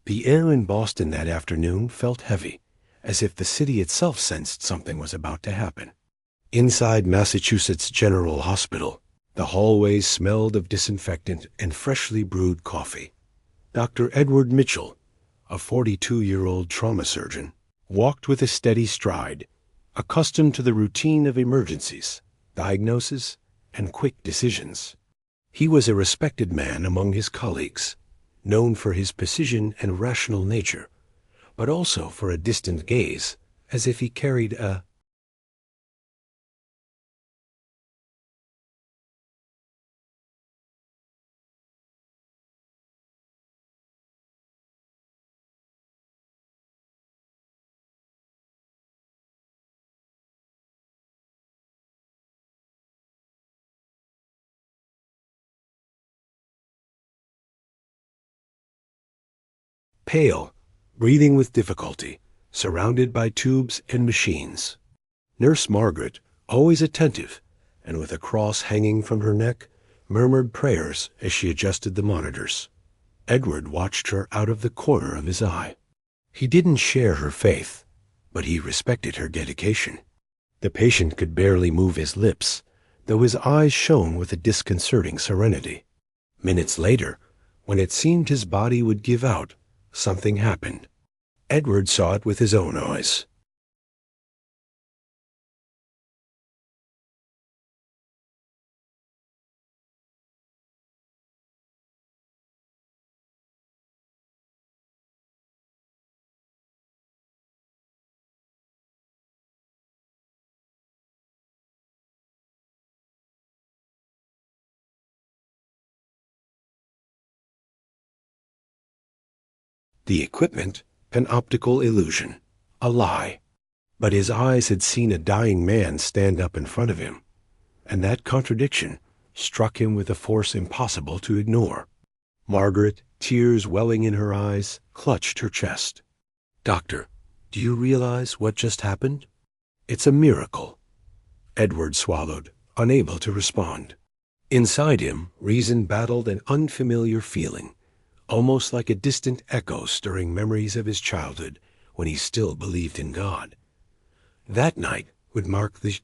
The air in Boston that afternoon felt heavy, as if the city itself sensed something was about to happen. Inside Massachusetts General Hospital, the hallways smelled of disinfectant and freshly brewed coffee. Dr. Edward Mitchell, a 42-year-old trauma surgeon, walked with a steady stride, accustomed to the routine of emergencies, diagnosis, and quick decisions. He was a respected man among his colleagues, known for his precision and rational nature, but also for a distant gaze, as if he carried a pale, breathing with difficulty, surrounded by tubes and machines. Nurse Margaret, always attentive, and with a cross hanging from her neck, murmured prayers as she adjusted the monitors. Edward watched her out of the corner of his eye. He didn't share her faith, but he respected her dedication. The patient could barely move his lips, though his eyes shone with a disconcerting serenity. Minutes later, when it seemed his body would give out, something happened. Edward saw it with his own eyes. The equipment, an optical illusion, a lie. But his eyes had seen a dying man stand up in front of him, and that contradiction struck him with a force impossible to ignore. Margaret, tears welling in her eyes, clutched her chest. "Doctor, do you realize what just happened? It's a miracle." Edward swallowed, unable to respond. Inside him, reason battled an unfamiliar feeling, almost like a distant echo stirring memories of his childhood when he still believed in God. That night would mark the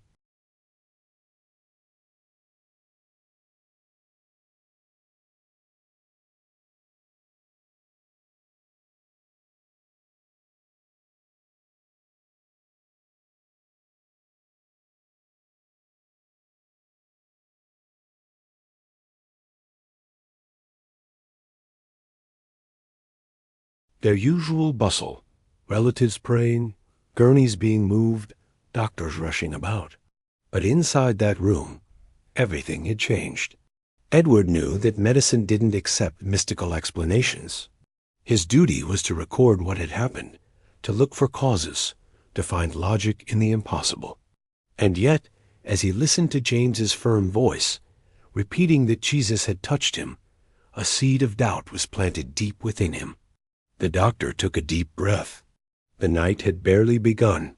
their usual bustle, relatives praying, gurneys being moved, doctors rushing about. But inside that room, everything had changed. Edward knew that medicine didn't accept mystical explanations. His duty was to record what had happened, to look for causes, to find logic in the impossible. And yet, as he listened to James's firm voice, repeating that Jesus had touched him, a seed of doubt was planted deep within him. The doctor took a deep breath. The night had barely begun,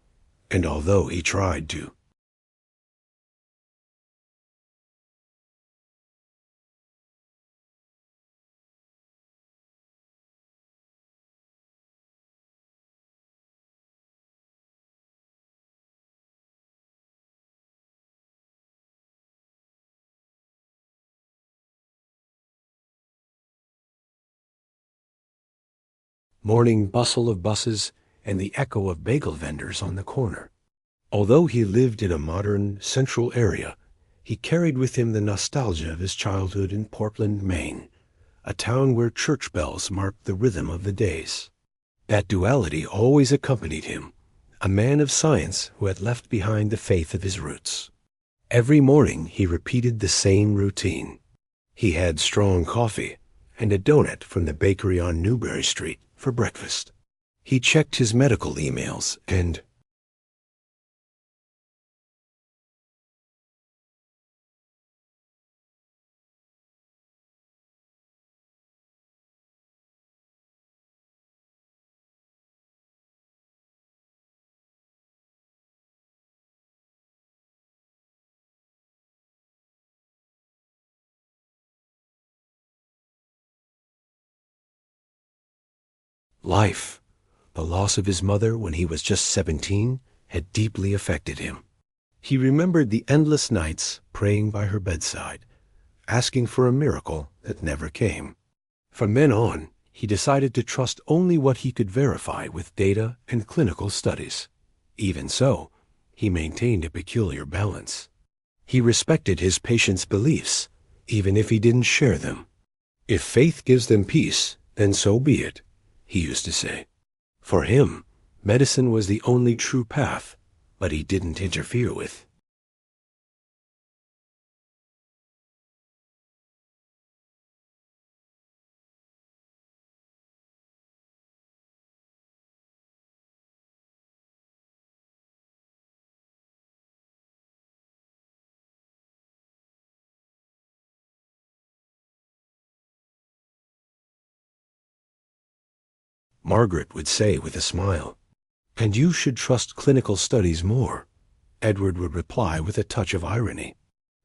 and although he tried to, morning bustle of buses and the echo of bagel vendors on the corner. Although he lived in a modern, central area, he carried with him the nostalgia of his childhood in Portland, Maine, a town where church bells marked the rhythm of the days. That duality always accompanied him, a man of science who had left behind the faith of his roots. Every morning he repeated the same routine. He had strong coffee and a donut from the bakery on Newbury Street for breakfast. He checked his medical emails and Life, the loss of his mother when he was just 17, had deeply affected him. He remembered the endless nights praying by her bedside, asking for a miracle that never came. From then on, he decided to trust only what he could verify with data and clinical studies. Even so, he maintained a peculiar balance. He respected his patients' beliefs, even if he didn't share them. If faith gives them peace, then so be it, he used to say. For him, medicine was the only true path, but he didn't interfere with. Margaret would say with a smile, "And you should trust clinical studies more." Edward would reply with a touch of irony.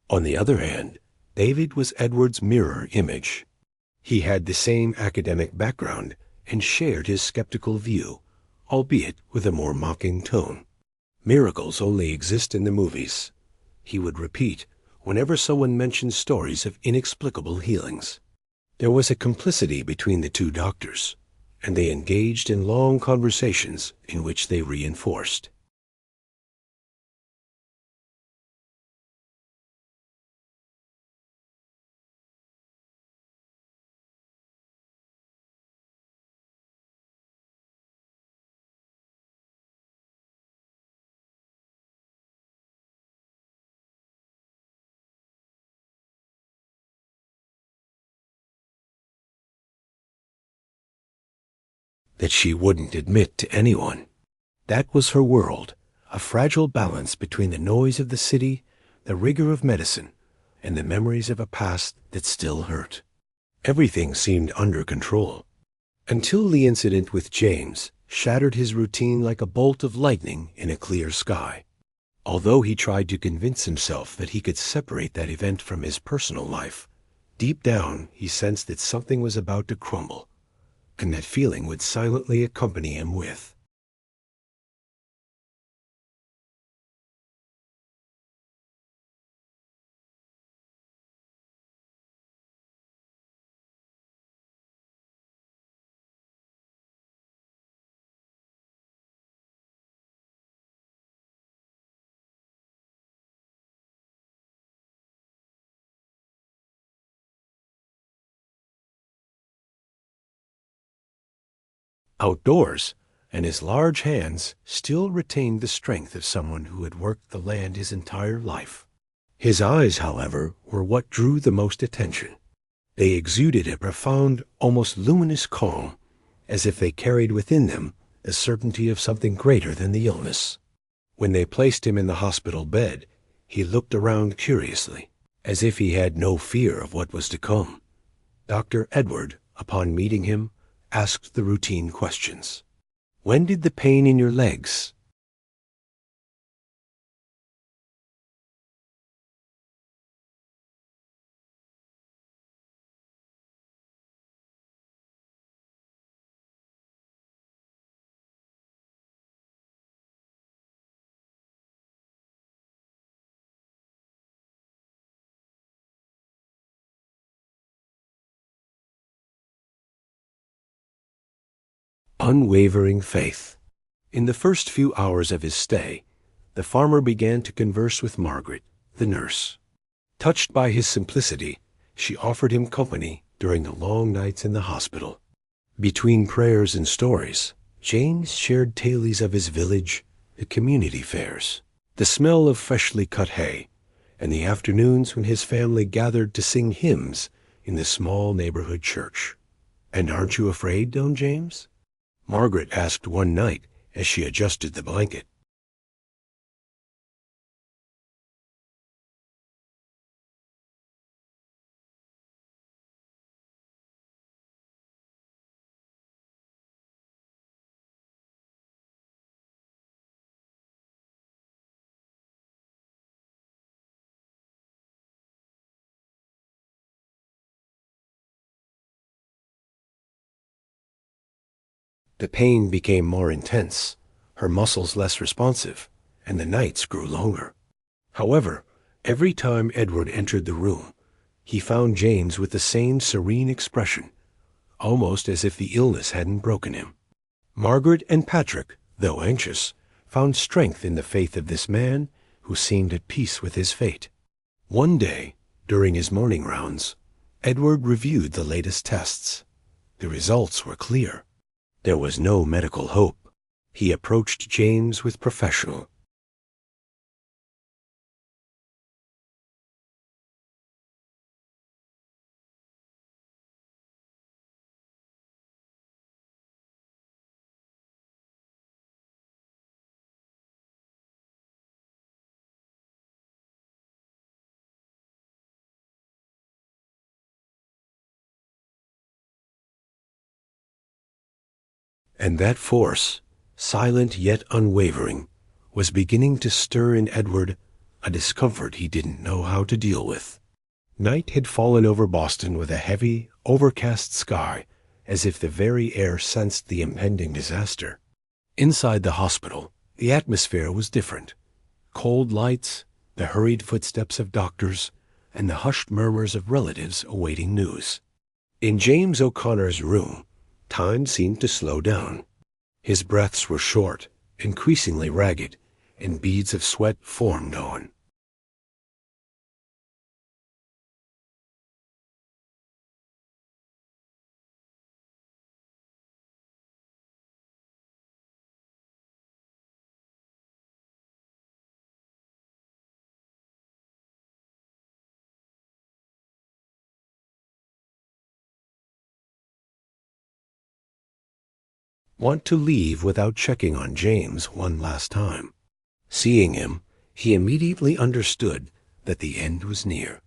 On the other hand, David was Edward's mirror image. He had the same academic background and shared his skeptical view, albeit with a more mocking tone. "Miracles only exist in the movies," he would repeat whenever someone mentioned stories of inexplicable healings. There was a complicity between the two doctors, and they engaged in long conversations in which they reinforced. That she wouldn't admit to anyone. That was her world, a fragile balance between the noise of the city, the rigor of medicine, and the memories of a past that still hurt. Everything seemed under control, until the incident with James shattered his routine like a bolt of lightning in a clear sky. Although he tried to convince himself that he could separate that event from his personal life, deep down he sensed that something was about to crumble, and that feeling would silently accompany him with. Outdoors, and his large hands still retained the strength of someone who had worked the land his entire life. His eyes, however, were what drew the most attention. They exuded a profound, almost luminous calm, as if they carried within them a certainty of something greater than the illness. When they placed him in the hospital bed, he looked around curiously, as if he had no fear of what was to come. Dr. Edward, upon meeting him, asked the routine questions. "When did the pain in your legs?" Unwavering faith. In the first few hours of his stay, the farmer began to converse with Margaret, the nurse. Touched by his simplicity, she offered him company during the long nights in the hospital. Between prayers and stories, James shared tales of his village, the community fairs, the smell of freshly cut hay, and the afternoons when his family gathered to sing hymns in the small neighborhood church. "And aren't you afraid, Don James?" Margaret asked one night as she adjusted the blanket. The pain became more intense, her muscles less responsive, and the nights grew longer. However, every time Edward entered the room, he found James with the same serene expression, almost as if the illness hadn't broken him. Margaret and Patrick, though anxious, found strength in the faith of this man who seemed at peace with his fate. One day, during his morning rounds, Edward reviewed the latest tests. The results were clear. There was no medical hope. He approached James with professional. And that force, silent yet unwavering, was beginning to stir in Edward a discomfort he didn't know how to deal with. Night had fallen over Boston with a heavy, overcast sky, as if the very air sensed the impending disaster. Inside the hospital, the atmosphere was different. Cold lights, the hurried footsteps of doctors, and the hushed murmurs of relatives awaiting news. In James O'Connor's room, time seemed to slow down. His breaths were short, increasingly ragged, and beads of sweat formed on. Want to leave without checking on James one last time. Seeing him, he immediately understood that the end was near.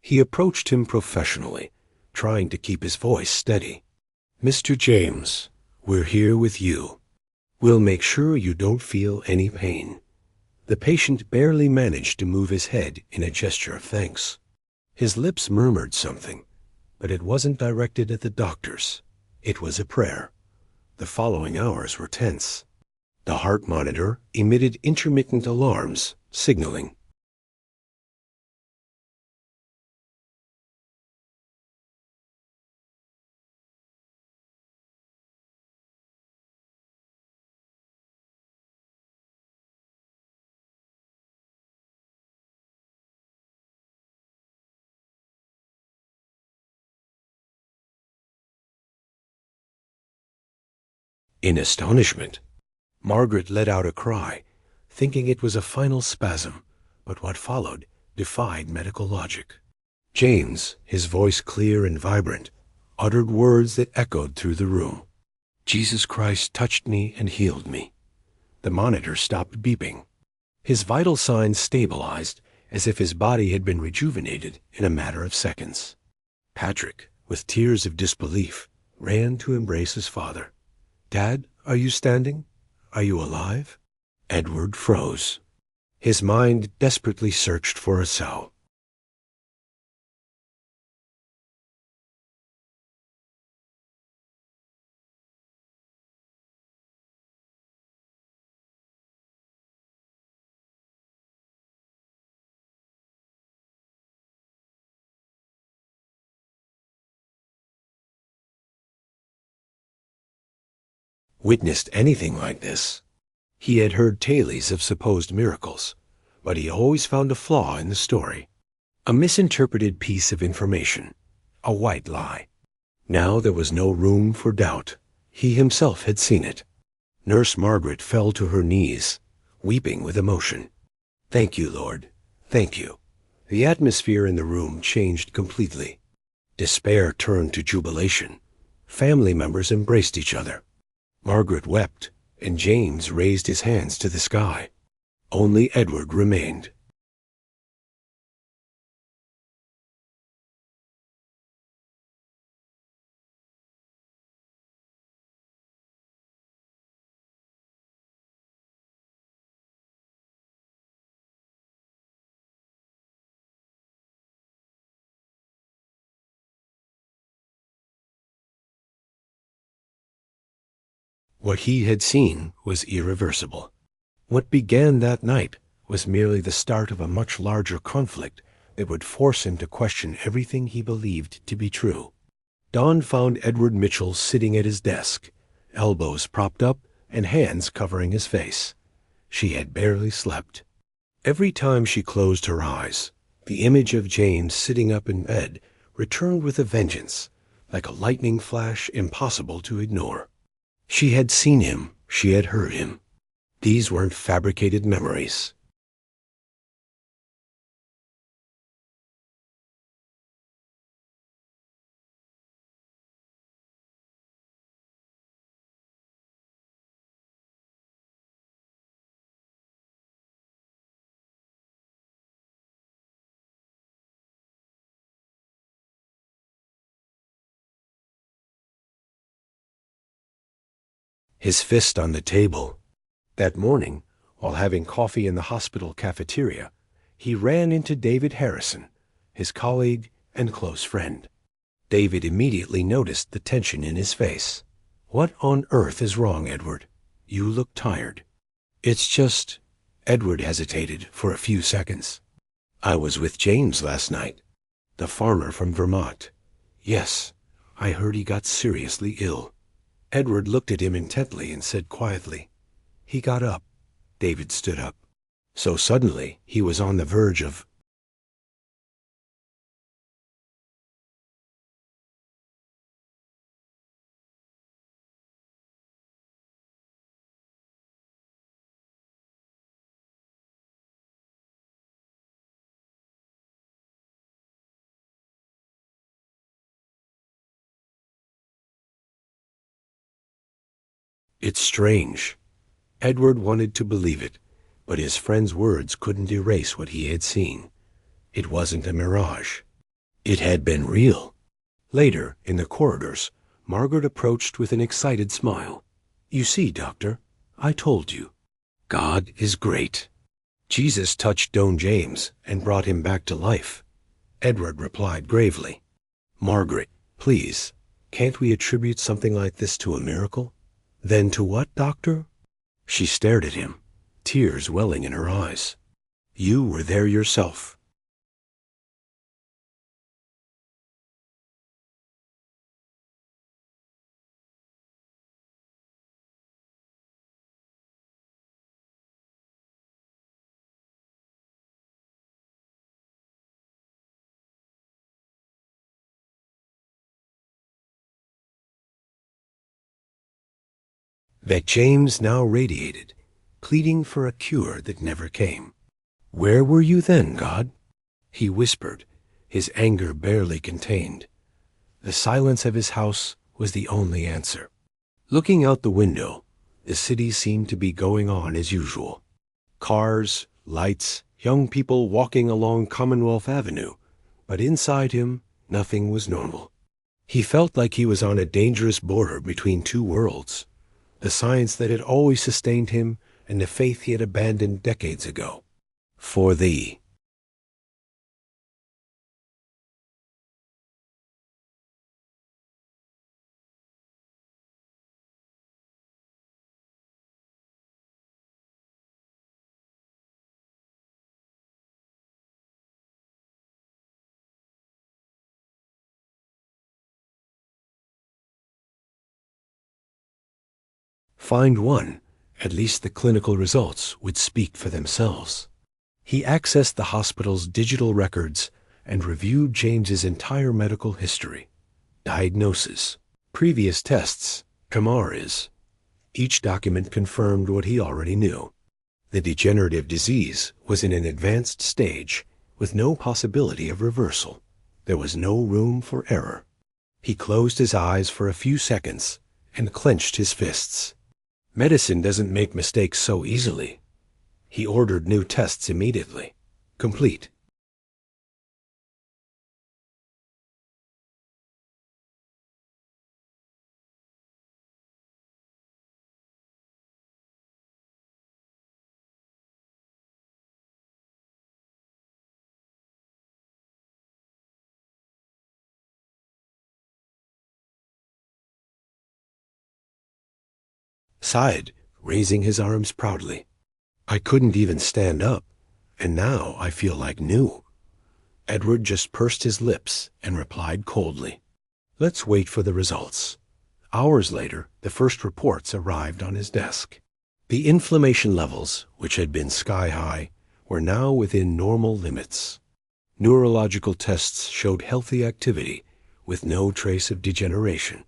He approached him professionally, trying to keep his voice steady. "Mr. James, we're here with you. We'll make sure you don't feel any pain." The patient barely managed to move his head in a gesture of thanks. His lips murmured something, but it wasn't directed at the doctors. It was a prayer. The following hours were tense. The heart monitor emitted intermittent alarms, signaling. In astonishment, Margaret let out a cry, thinking it was a final spasm, but what followed defied medical logic. James, his voice clear and vibrant, uttered words that echoed through the room. "Jesus Christ touched me and healed me." The monitor stopped beeping. His vital signs stabilized, as if his body had been rejuvenated in a matter of seconds. Patrick, with tears of disbelief, ran to embrace his father. "Dad, are you standing? Are you alive?" Edward froze. His mind desperately searched for a cell. Witnessed anything like this? He had heard tales of supposed miracles, but he always found a flaw in the story. A misinterpreted piece of information. A white lie. Now there was no room for doubt. He himself had seen it. Nurse Margaret fell to her knees, weeping with emotion. "Thank you, Lord. Thank you." The atmosphere in the room changed completely. Despair turned to jubilation. Family members embraced each other. Margaret wept, and James raised his hands to the sky. Only Edward remained. What he had seen was irreversible. What began that night was merely the start of a much larger conflict that would force him to question everything he believed to be true. Dawn found Edward Mitchell sitting at his desk, elbows propped up and hands covering his face. She had barely slept. Every time she closed her eyes, the image of James sitting up in bed returned with a vengeance, like a lightning flash impossible to ignore. She had seen him, she had heard him. These weren't fabricated memories. His fist on the table. That morning, while having coffee in the hospital cafeteria, he ran into David Harrison, his colleague and close friend. David immediately noticed the tension in his face. "What on earth is wrong, Edward? You look tired." "It's just—" Edward hesitated for a few seconds. "I was with James last night, the farmer from Vermont. Yes, I heard he got seriously ill." Edward looked at him intently and said quietly, "He got up." David stood up. So suddenly he was on the verge of— It's strange. Edward wanted to believe it, but his friend's words couldn't erase what he had seen. It wasn't a mirage. It had been real. Later, in the corridors, Margaret approached with an excited smile. "You see, Doctor, I told you. God is great. Jesus touched Don James and brought him back to life." Edward replied gravely, "Margaret, please, can't we attribute something like this to a miracle?" "Then to what, Doctor?" She stared at him, tears welling in her eyes. "You were there yourself." That James now radiated, pleading for a cure that never came. "Where were you then, God?" he whispered, his anger barely contained. The silence of his house was the only answer. Looking out the window, the city seemed to be going on as usual. Cars, lights, young people walking along Commonwealth Avenue, but inside him, nothing was normal. He felt like he was on a dangerous border between two worlds, the science that had always sustained him and the faith he had abandoned decades ago. For thee. Find one, at least the clinical results would speak for themselves. He accessed the hospital's digital records and reviewed James's entire medical history. Diagnosis, previous tests, MRIs. Each document confirmed what he already knew. The degenerative disease was in an advanced stage with no possibility of reversal. There was no room for error. He closed his eyes for a few seconds and clenched his fists. Medicine doesn't make mistakes so easily. He ordered new tests immediately. Complete. sighed, raising his arms proudly. I couldn't even stand up, and now I feel like new. Edward just pursed his lips and replied coldly, "Let's wait for the results." Hours later, the first reports arrived on his desk. The inflammation levels, which had been sky high, were now within normal limits. Neurological tests showed healthy activity, with no trace of degeneration.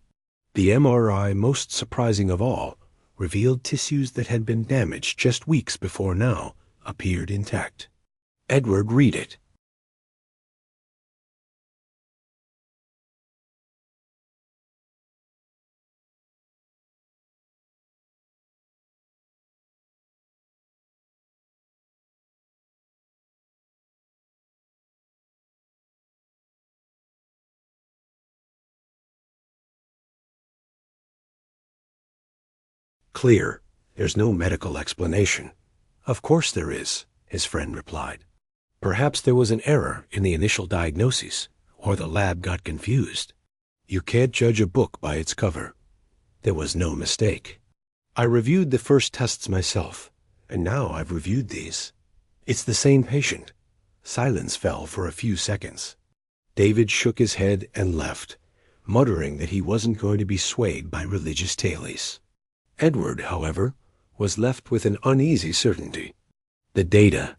The MRI, most surprising of all, revealed tissues that had been damaged just weeks before now appeared intact. Edward, read it. Clear. There's no medical explanation. Of course there is, his friend replied. Perhaps there was an error in the initial diagnosis, or the lab got confused. You can't judge a book by its cover. There was no mistake. I reviewed the first tests myself, and now I've reviewed these. It's the same patient. Silence fell for a few seconds. David shook his head and left, muttering that he wasn't going to be swayed by religious tailies. Edward, however, was left with an uneasy certainty. The data.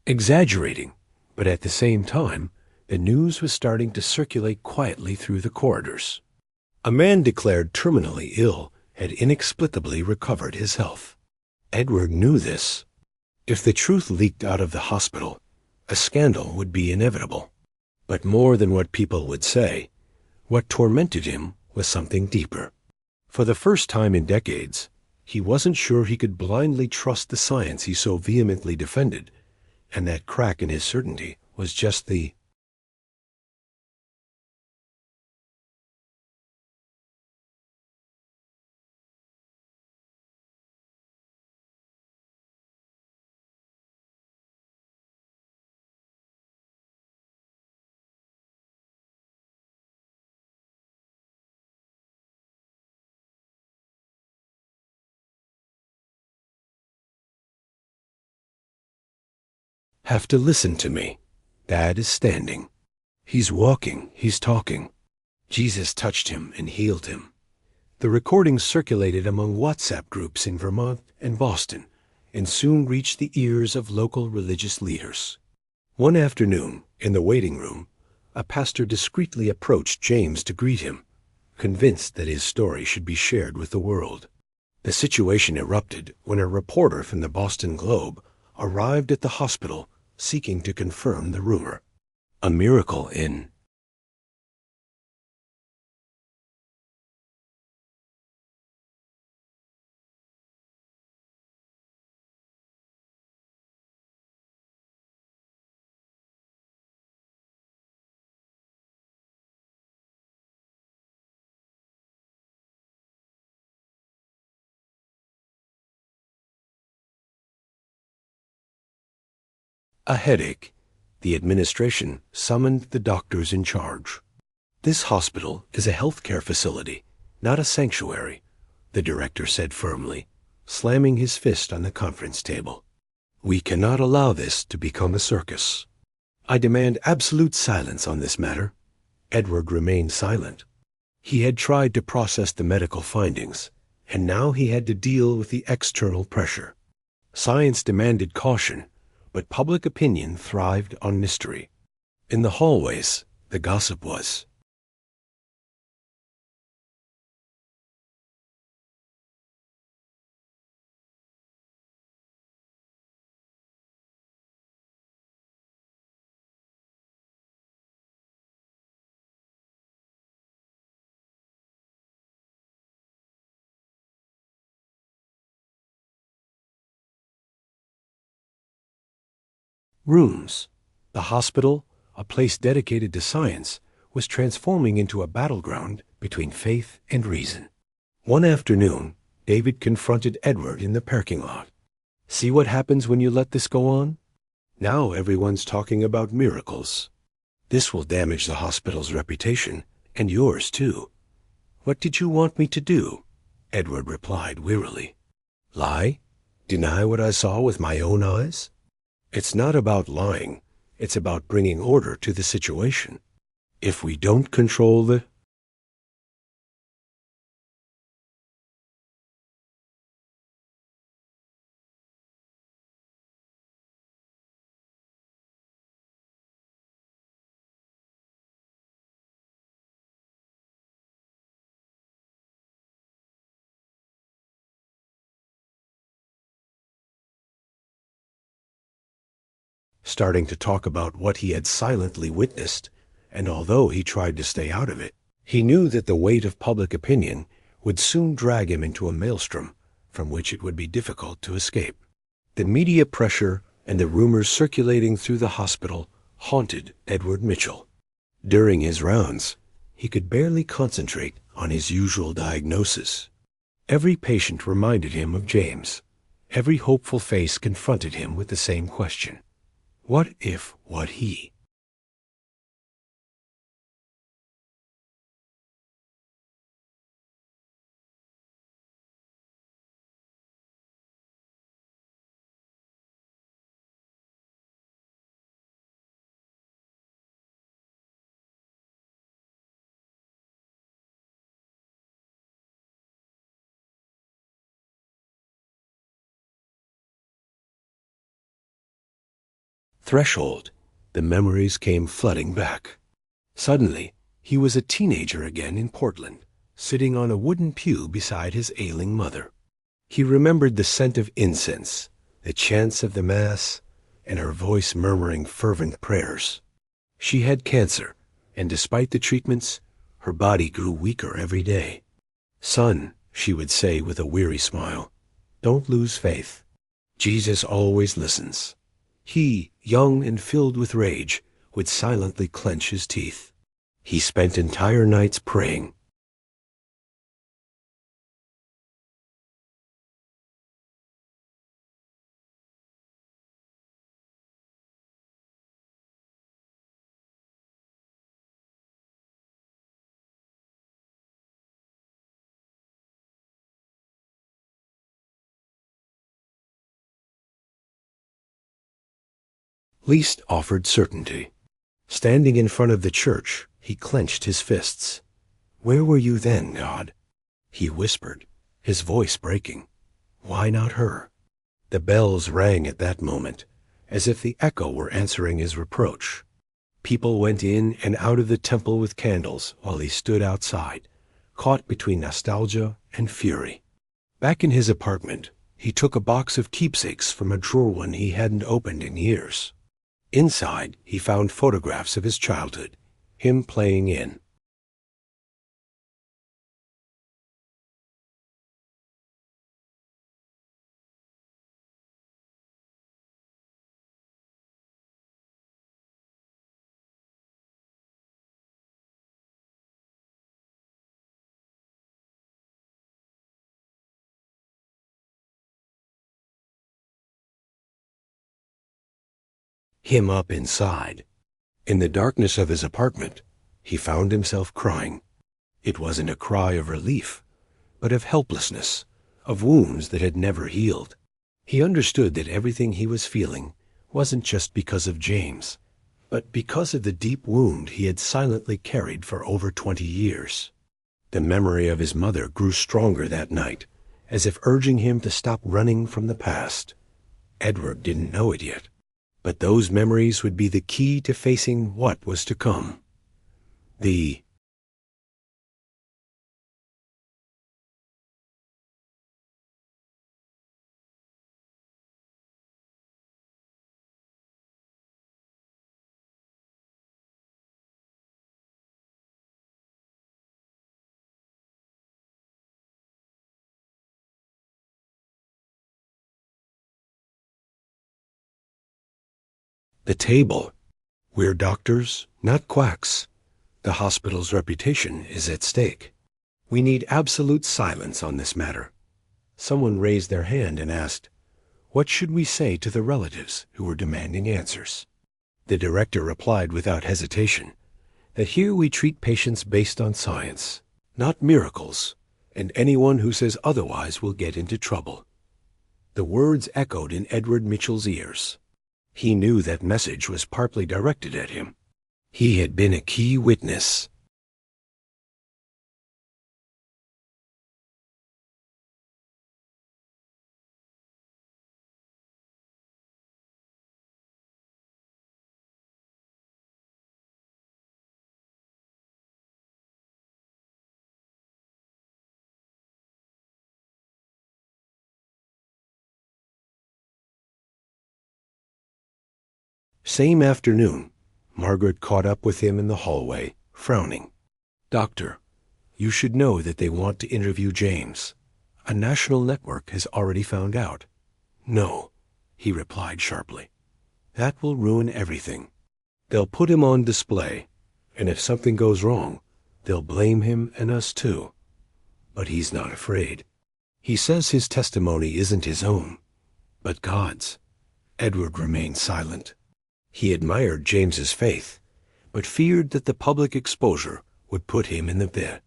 Exaggerating, but at the same time, the news was starting to circulate quietly through the corridors. A man declared terminally ill had inexplicably recovered his health. Edward knew this. If the truth leaked out of the hospital, a scandal would be inevitable. But more than what people would say, what tormented him was something deeper. For the first time in decades, he wasn't sure he could blindly trust the science he so vehemently defended, and that crack in his certainty was just the have to listen to me. Dad is standing. He's walking, he's talking. Jesus touched him and healed him. The recordings circulated among WhatsApp groups in Vermont and Boston and soon reached the ears of local religious leaders. One afternoon, in the waiting room, a pastor discreetly approached James to greet him, convinced that his story should be shared with the world. The situation erupted when a reporter from the Boston Globe arrived at the hospital seeking to confirm the rumor. A miracle in a headache. The administration summoned the doctors in charge. This hospital is a healthcare facility, not a sanctuary, the director said firmly, slamming his fist on the conference table. We cannot allow this to become a circus. I demand absolute silence on this matter. Edward remained silent. He had tried to process the medical findings, and now he had to deal with the external pressure. Science demanded caution, but public opinion thrived on mystery. In the hallways, the gossip was, Rooms. The hospital, a place dedicated to science, was transforming into a battleground between faith and reason. One afternoon, David confronted Edward in the parking lot. "See what happens when you let this go on? Now everyone's talking about miracles. This will damage the hospital's reputation, and yours too." "What did you want me to do?" Edward replied wearily. "Lie? Deny what I saw with my own eyes? It's not about lying. It's about bringing order to the situation. If we don't control the..." Starting to talk about what he had silently witnessed, and although he tried to stay out of it, he knew that the weight of public opinion would soon drag him into a maelstrom from which it would be difficult to escape. The media pressure and the rumors circulating through the hospital haunted Edward Mitchell. During his rounds, he could barely concentrate on his usual diagnosis. Every patient reminded him of James. Every hopeful face confronted him with the same question. What if what he? Threshold. The memories came flooding back. Suddenly, he was a teenager again in Portland, sitting on a wooden pew beside his ailing mother. He remembered the scent of incense, the chants of the Mass, and her voice murmuring fervent prayers. She had cancer, and despite the treatments, her body grew weaker every day. "Son," she would say with a weary smile, "don't lose faith. Jesus always listens." He, young and filled with rage, would silently clench his teeth. He spent entire nights praying. Least offered certainty. Standing in front of the church, he clenched his fists. "Where were you then, God?" He whispered, his voice breaking. "Why not her?" The bells rang at that moment, as if the echo were answering his reproach. People went in and out of the temple with candles while he stood outside, caught between nostalgia and fury. Back in his apartment, he took a box of keepsakes from a drawer one he hadn't opened in years. Inside, he found photographs of his childhood, him playing in. Him up inside. In the darkness of his apartment, he found himself crying. It wasn't a cry of relief, but of helplessness, of wounds that had never healed. He understood that everything he was feeling wasn't just because of James, but because of the deep wound he had silently carried for over 20 years. The memory of his mother grew stronger that night, as if urging him to stop running from the past. Edward didn't know it yet, but those memories would be the key to facing what was to come. The The table. We're doctors, not quacks. The hospital's reputation is at stake. We need absolute silence on this matter. Someone raised their hand and asked, what should we say to the relatives who were demanding answers? The director replied without hesitation that here we treat patients based on science, not miracles, and anyone who says otherwise will get into trouble. The words echoed in Edward Mitchell's ears. He knew that message was partly directed at him. He had been a key witness. Same afternoon, Margaret caught up with him in the hallway, frowning. Doctor, you should know that they want to interview James. A national network has already found out. No, he replied sharply. That will ruin everything. They'll put him on display, and if something goes wrong, they'll blame him and us too. But he's not afraid. He says his testimony isn't his own, but God's. Edward remained silent. He admired James's faith, but feared that the public exposure would put him in the pit.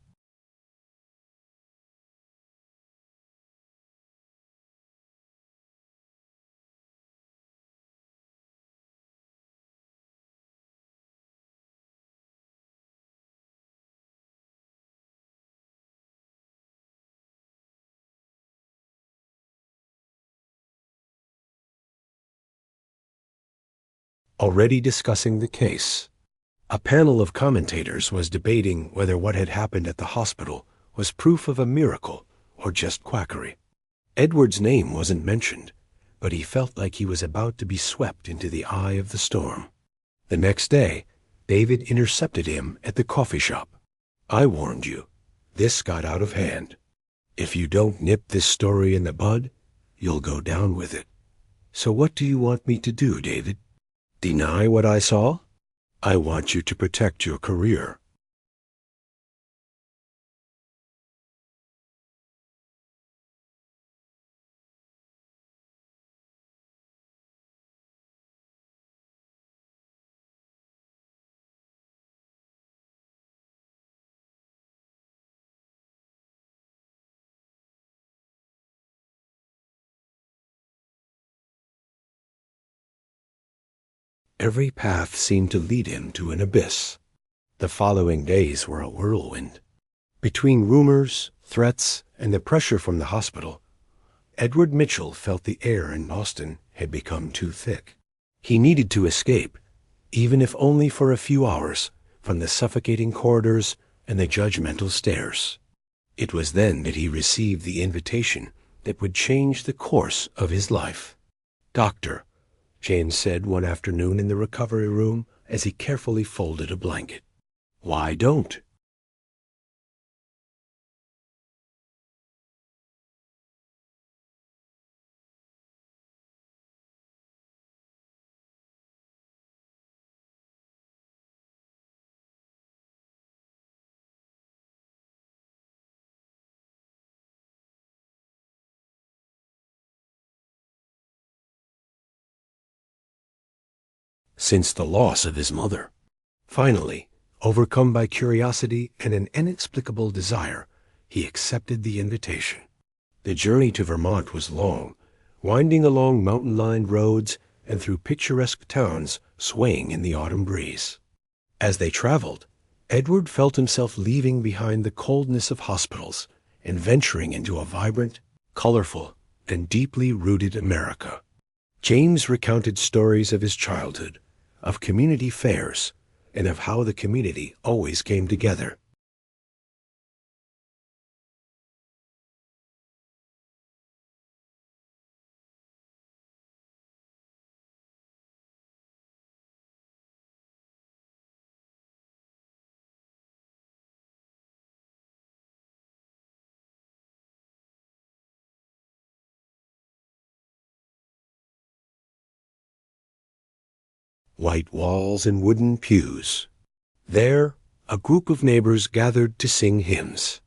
Already discussing the case. A panel of commentators was debating whether what had happened at the hospital was proof of a miracle or just quackery. Edward's name wasn't mentioned, but he felt like he was about to be swept into the eye of the storm. The next day, David intercepted him at the coffee shop. I warned you. This got out of hand. If you don't nip this story in the bud, you'll go down with it. So what do you want me to do, David? Deny what I saw? I want you to protect your career. Every path seemed to lead him to an abyss. The following days were a whirlwind. Between rumors, threats, and the pressure from the hospital, Edward Mitchell felt the air in Boston had become too thick. He needed to escape, even if only for a few hours, from the suffocating corridors and the judgmental stares. It was then that he received the invitation that would change the course of his life. Doctor, James said one afternoon in the recovery room as he carefully folded a blanket. Why don't? Since the loss of his mother. Finally, overcome by curiosity and an inexplicable desire, he accepted the invitation. The journey to Vermont was long, winding along mountain-lined roads and through picturesque towns swaying in the autumn breeze. As they traveled, Edward felt himself leaving behind the coldness of hospitals and venturing into a vibrant, colorful, and deeply rooted America. James recounted stories of his childhood, of community fairs, and of how the community always came together. white walls and wooden pews. There, a group of neighbors gathered to sing hymns.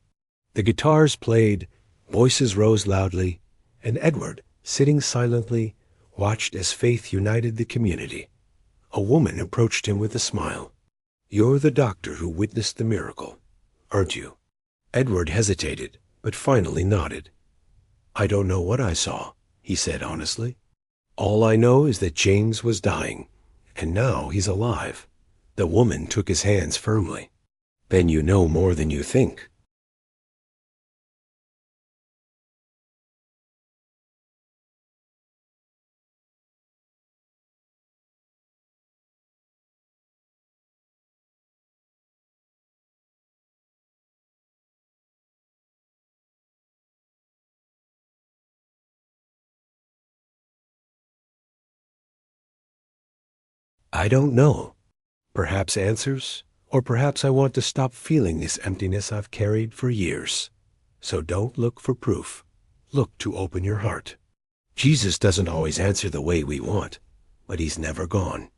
The guitars played, voices rose loudly, and Edward, sitting silently, watched as faith united the community. A woman approached him with a smile. "You're the doctor who witnessed the miracle, aren't you?" Edward hesitated, but finally nodded. "I don't know what I saw," he said honestly. "All I know is that James was dying, and now he's alive." The woman took his hands firmly. "Then you know more than you think." "I don't know. Perhaps answers, or perhaps I want to stop feeling this emptiness I've carried for years. So don't look for proof. Look to open your heart. Jesus doesn't always answer the way we want, but he's never gone."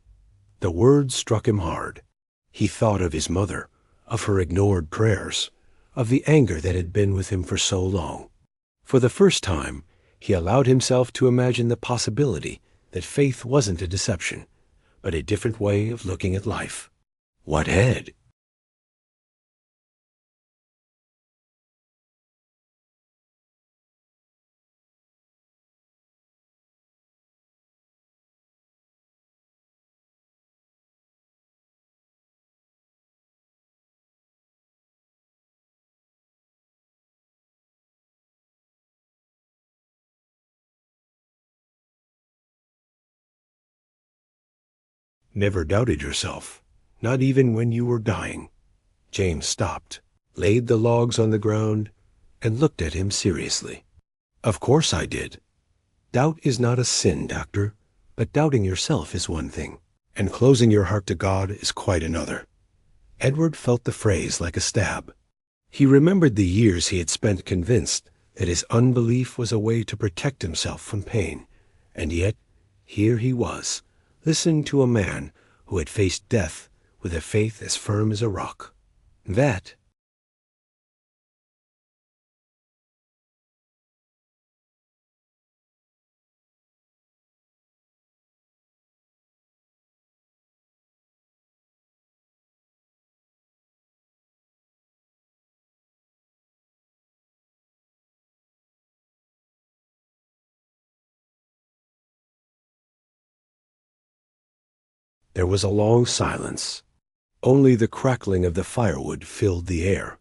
The words struck him hard. He thought of his mother, of her ignored prayers, of the anger that had been with him for so long. For the first time, he allowed himself to imagine the possibility that faith wasn't a deception, but a different way of looking at life. What had? Never doubted yourself, not even when you were dying. James stopped, laid the logs on the ground, and looked at him seriously. Of course I did. Doubt is not a sin, doctor, but doubting yourself is one thing, and closing your heart to God is quite another. Edward felt the phrase like a stab. He remembered the years he had spent convinced that his unbelief was a way to protect himself from pain, and yet here he was, listening to a man who had faced death with a faith as firm as a rock. That there was a long silence. Only the crackling of the firewood filled the air.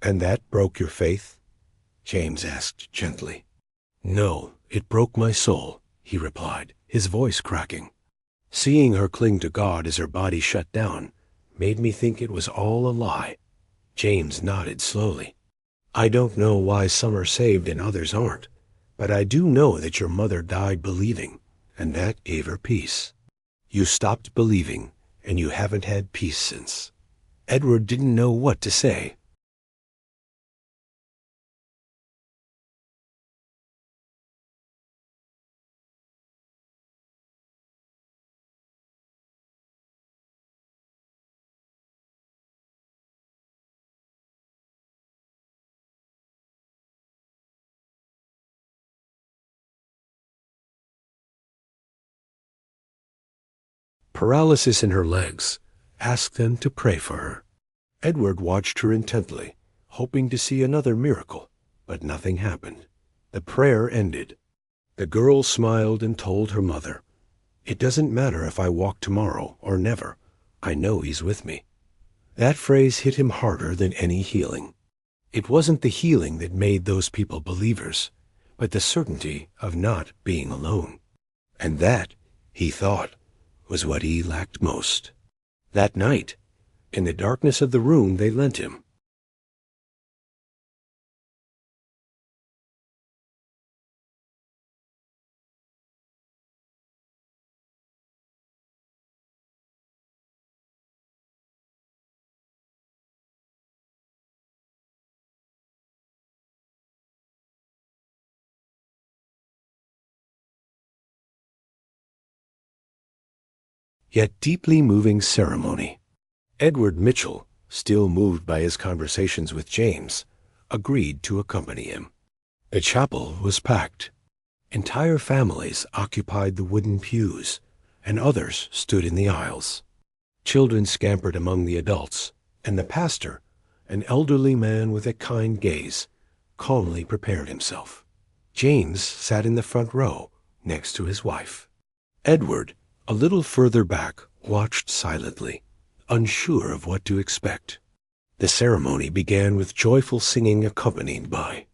"And that broke your faith?" James asked gently. "No, it broke my soul," he replied, his voice cracking. "Seeing her cling to God as her body shut down made me think it was all a lie." James nodded slowly. "I don't know why some are saved and others aren't, but I do know that your mother died believing, and that gave her peace. You stopped believing, and you haven't had peace since." Edward didn't know what to say. Paralysis in her legs asked them to pray for her. Edward watched her intently, hoping to see another miracle, but nothing happened. The prayer ended. The girl smiled and told her mother, "It doesn't matter if I walk tomorrow or never. I know he's with me." That phrase hit him harder than any healing. It wasn't the healing that made those people believers, but the certainty of not being alone. And that, he thought, was what he lacked most. That night, in the darkness of the room they lent him, yet deeply moving ceremony. Edward Mitchell, still moved by his conversations with James, agreed to accompany him. The chapel was packed. Entire families occupied the wooden pews, and others stood in the aisles. Children scampered among the adults, and the pastor, an elderly man with a kind gaze, calmly prepared himself. James sat in the front row, next to his wife. Edward, a little further back, watched silently, unsure of what to expect. The ceremony began with joyful singing accompanied by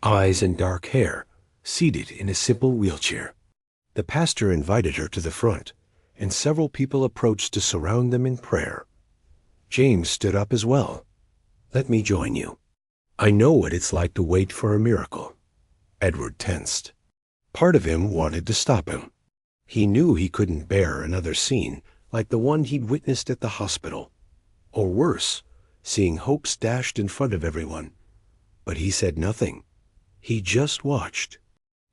eyes and dark hair, seated in a simple wheelchair. The pastor invited her to the front, and several people approached to surround them in prayer. James stood up as well. "Let me join you. I know what it's like to wait for a miracle." Edward tensed. Part of him wanted to stop him. He knew he couldn't bear another scene like the one he'd witnessed at the hospital, or worse, seeing hopes dashed in front of everyone. But he said nothing. He just watched.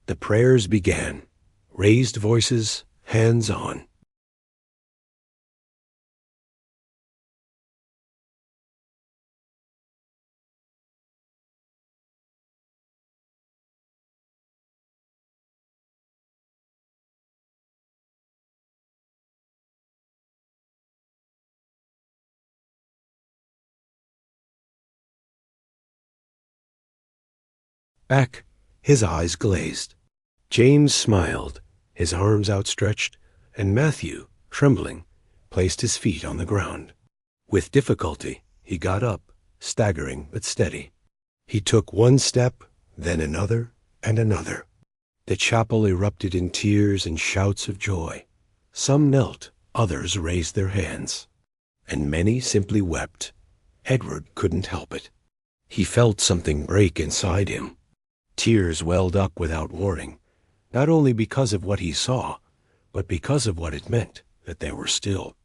The prayers began, raised voices, hands on. Back, his eyes glazed. James smiled, his arms outstretched, and Matthew, trembling, placed his feet on the ground. With difficulty, he got up, staggering but steady. He took one step, then another and another. The chapel erupted in tears and shouts of joy. Some knelt, others raised their hands, and many simply wept. Edward couldn't help it. He felt something break inside him. Tears welled up without warning, not only because of what he saw, but because of what it meant that they were still.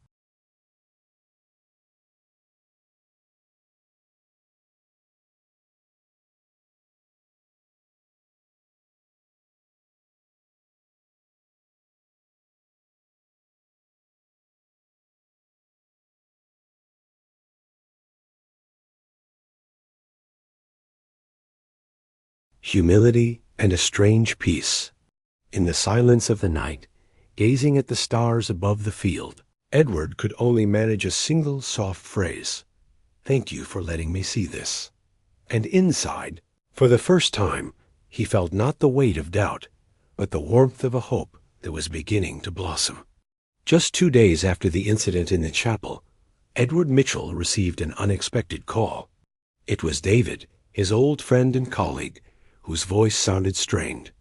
Humility and a strange peace. In the silence of the night, gazing at the stars above the field, Edward could only manage a single soft phrase: "Thank you for letting me see this." And inside, for the first time, he felt not the weight of doubt, but the warmth of a hope that was beginning to blossom. Just 2 days after the incident in the chapel, Edward Mitchell received an unexpected call. It was David, his old friend and colleague, whose voice sounded strained.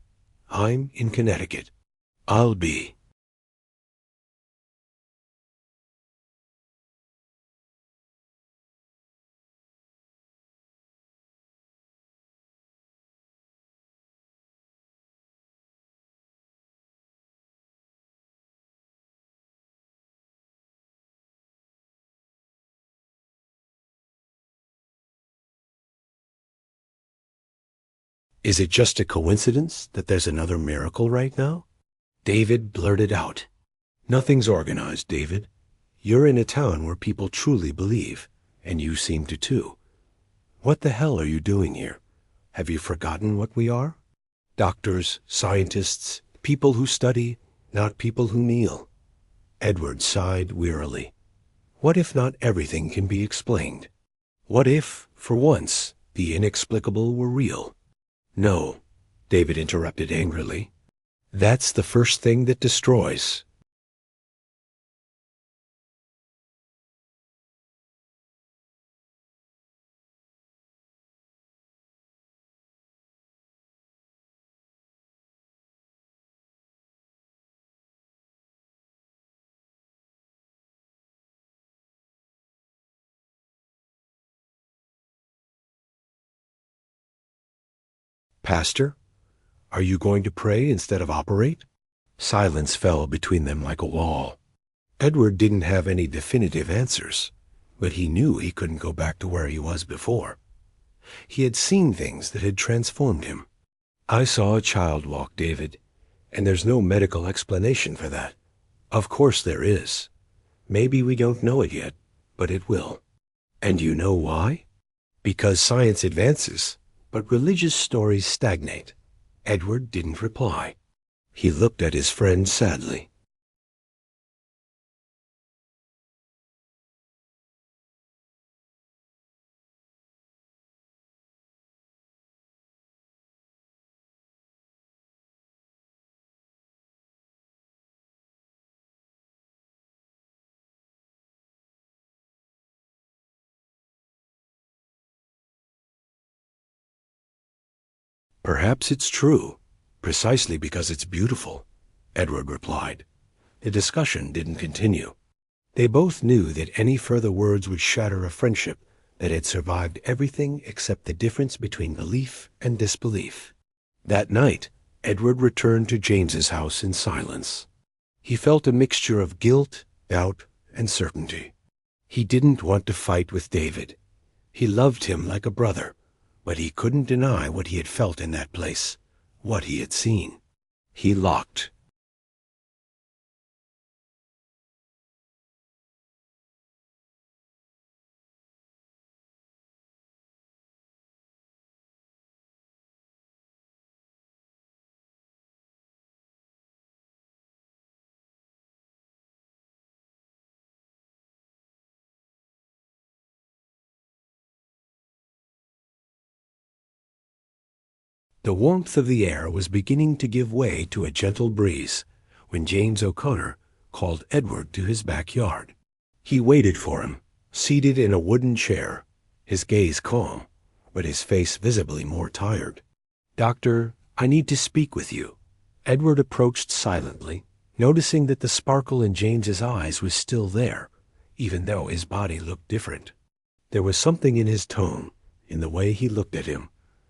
"I'm in Connecticut. I'll be." "Is it just a coincidence that there's another miracle right now?" David blurted out. "Nothing's organized, David. You're in a town where people truly believe, and you seem to too. What the hell are you doing here? Have you forgotten what we are? Doctors, scientists, people who study, not people who kneel." Edward sighed wearily. What if not everything can be explained? What if, for once, the inexplicable were real? "No," David interrupted angrily. "That's the first thing that destroys." Pastor, are you going to pray instead of operate? Silence fell between them like a wall. Edward didn't have any definitive answers, but he knew he couldn't go back to where he was before. He had seen things that had transformed him. I saw a child walk, David, and there's no medical explanation for that. Of course there is. Maybe we don't know it yet, but it will. And you know why? Because science advances, but religious stories stagnate. Edward didn't reply. He looked at his friend sadly. Perhaps it's true, precisely because it's beautiful, Edward replied. The discussion didn't continue. They both knew that any further words would shatter a friendship that had survived everything except the difference between belief and disbelief. That night, Edward returned to James's house in silence. He felt a mixture of guilt, doubt, and certainty. He didn't want to fight with David. He loved him like a brother, but he couldn't deny what he had felt in that place, what he had seen. He locked. The warmth of the air was beginning to give way to a gentle breeze when James O'Connor called Edward to his backyard. He waited for him, seated in a wooden chair, his gaze calm, but his face visibly more tired. "Doctor, I need to speak with you." Edward approached silently, noticing that the sparkle in James's eyes was still there, even though his body looked different. There was something in his tone, in the way he looked at him,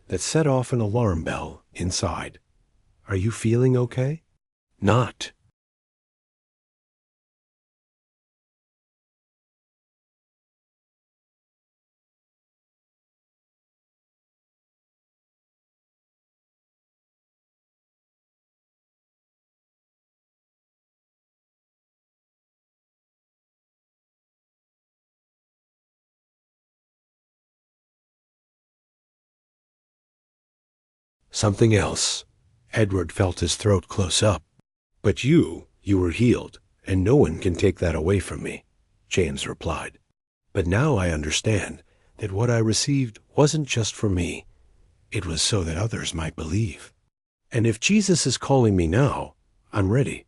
that set off an alarm bell inside. "Are you feeling okay?" "Not." "Something else." Edward felt his throat close up. "But you were healed, and no one can take that away from me," James replied. "But now I understand that what I received wasn't just for me. It was so that others might believe. And if Jesus is calling me now, I'm ready."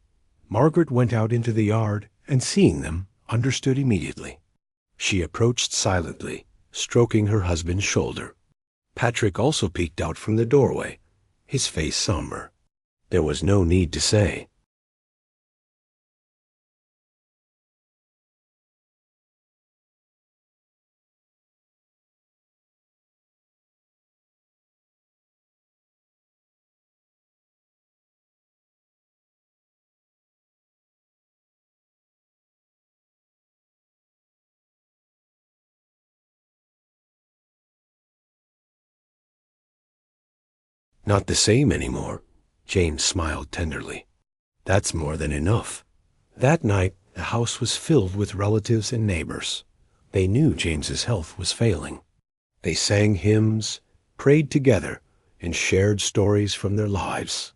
Margaret went out into the yard and, seeing them, understood immediately. She approached silently, stroking her husband's shoulder. Patrick also peeked out from the doorway, his face somber. There was no need to say. "Not the same anymore," James smiled tenderly. "That's more than enough." That night, the house was filled with relatives and neighbors. They knew James's health was failing. They sang hymns, prayed together, and shared stories from their lives.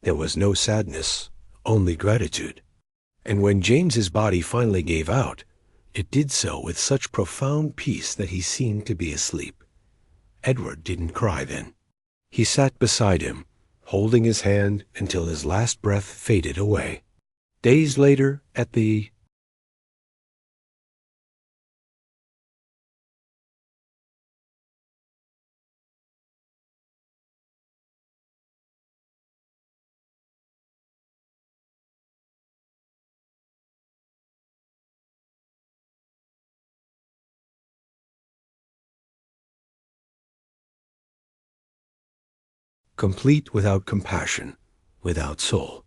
There was no sadness, only gratitude. And when James's body finally gave out, it did so with such profound peace that he seemed to be asleep. Edward didn't cry then. He sat beside him, holding his hand until his last breath faded away. Days later, at the complete without compassion, without soul.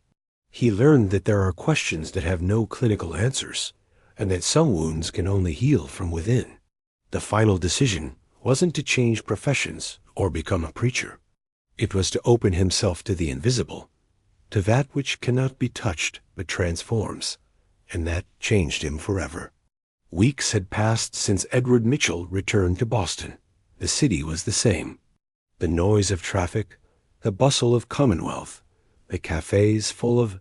He learned that there are questions that have no clinical answers, and that some wounds can only heal from within. The final decision wasn't to change professions or become a preacher. It was to open himself to the invisible, to that which cannot be touched but transforms, and that changed him forever. Weeks had passed since Edward Mitchell returned to Boston. The city was the same. The noise of traffic, the bustle of Commonwealth, the cafes full of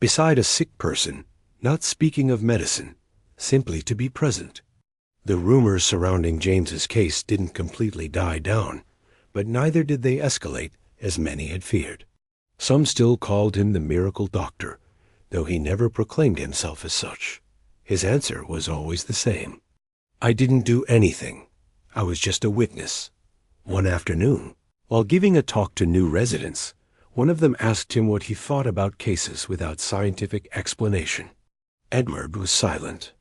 beside a sick person, not speaking of medicine, simply to be present. The rumors surrounding James's case didn't completely die down, but neither did they escalate as many had feared. Some still called him the miracle doctor, though he never proclaimed himself as such. His answer was always the same. I didn't do anything. I was just a witness. One afternoon, while giving a talk to new residents, one of them asked him what he thought about cases without scientific explanation. Edward was silent.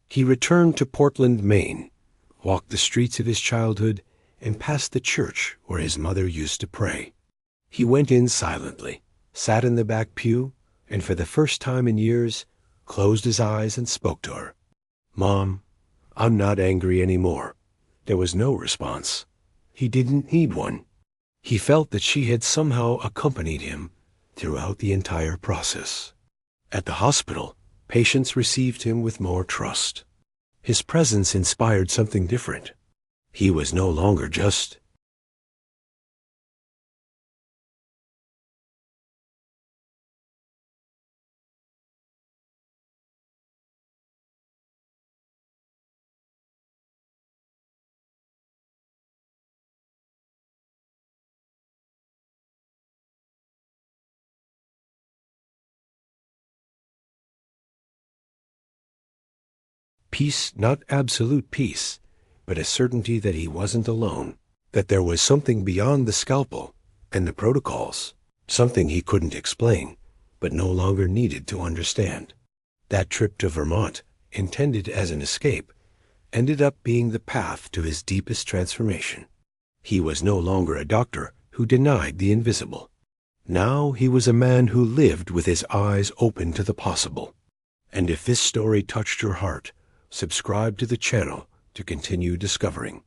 He returned to Portland, Maine, walked the streets of his childhood, and passed the church where his mother used to pray. He went in silently, sat in the back pew, and for the first time in years, closed his eyes and spoke to her. "Mom, I'm not angry anymore." There was no response. He didn't need one. He felt that she had somehow accompanied him throughout the entire process. At the hospital, patients received him with more trust. His presence inspired something different. He was no longer just peace, not absolute peace, but a certainty that he wasn't alone, that there was something beyond the scalpel and the protocols, something he couldn't explain, but no longer needed to understand. That trip to Vermont, intended as an escape, ended up being the path to his deepest transformation. He was no longer a doctor who denied the invisible. Now he was a man who lived with his eyes open to the possible. And if this story touched your heart, subscribe to the channel to continue discovering.